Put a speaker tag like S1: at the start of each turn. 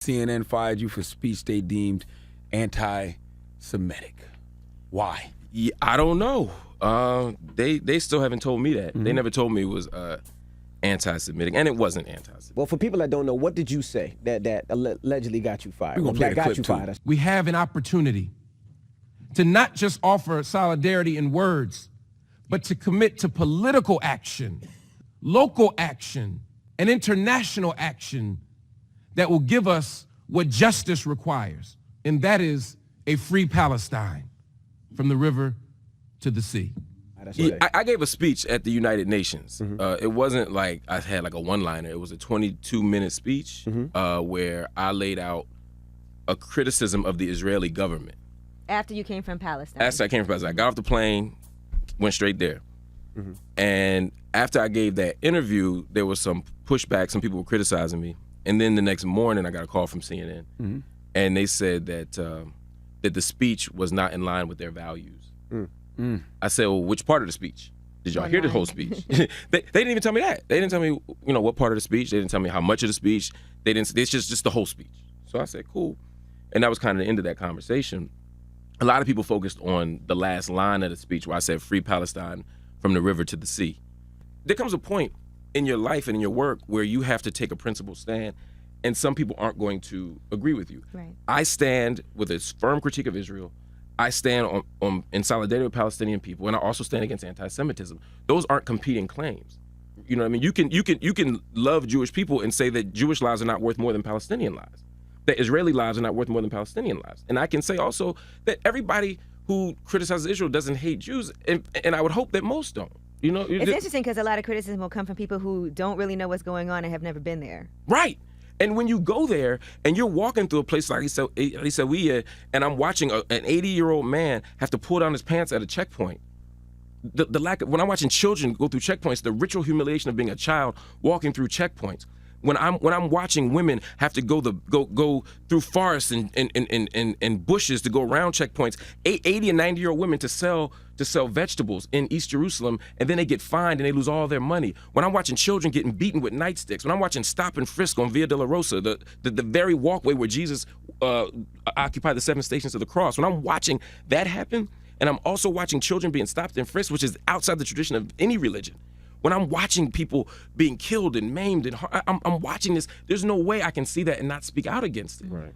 S1: CNN fired you for speech they deemed anti-Semitic. Why?
S2: Yeah, I don't know. They still haven't told me that. They never told me it was anti-Semitic, and it wasn't anti-Semitic.
S3: Well, for people that don't know, what did you say that allegedly got you fired?
S1: We're gonna play
S3: that
S1: the
S3: got
S1: clip,
S3: you fired.
S4: We have an opportunity to not just offer solidarity in words, but to commit to political action, local action, and international action that will give us what justice requires, and that is a free Palestine from the river to the sea.
S2: Yeah, I gave a speech at the United Nations. It wasn't like I had like a one-liner. It was a 22-minute speech where I laid out a criticism of the Israeli government.
S5: After you came from Palestine?
S2: After I came from Palestine. I got off the plane, went straight there. And after I gave that interview, there was some pushback. Some people were criticizing me. And then the next morning, I got a call from CNN. And they said that that the speech was not in line with their values. I said, well, which part of the speech? Did y'all hear the whole speech? they didn't even tell me that. They didn't tell me, what part of the speech. They didn't tell me how much of the speech. They didn't. It's just the whole speech. So I said, cool. And that was kind of the end of that conversation. A lot of people focused on the last line of the speech where I said, free Palestine from the river to the sea. There comes a point in your life and in your work where you have to take a principled stand, and some people aren't going to agree with you.
S5: Right.
S2: I stand with a firm critique of Israel. I stand in solidarity with Palestinian people, and I also stand against anti-Semitism. Those aren't competing claims. You know what I mean? You can love Jewish people and say that Jewish lives are not worth more than Palestinian lives, that Israeli lives are not worth more than Palestinian lives. And I can say also that everybody who criticizes Israel doesn't hate Jews, and I would hope that most don't.
S5: It's interesting because a lot of criticism will come from people who don't really know what's going on and have never been there.
S2: Right. And when you go there and you're walking through a place like ALSYED, and I'm watching an 80-year-old man have to pull down his pants at a checkpoint. The lack of, when I'm watching children go through checkpoints, the ritual humiliation of being a child walking through checkpoints. When I'm watching women have to go through forests and bushes to go around checkpoints, 80 and 90-year-old women to sell vegetables in East Jerusalem, and then they get fined and they lose all their money. When I'm watching children getting beaten with nightsticks, when I'm watching stop and frisk on Via Dolorosa, the very walkway where Jesus occupied the 7 stations of the cross, when I'm watching that happen, and I'm also watching children being stopped and frisked, which is outside the tradition of any religion. When I'm watching people being killed and maimed, and I'm watching this, there's no way I can see that and not speak out against it. Right.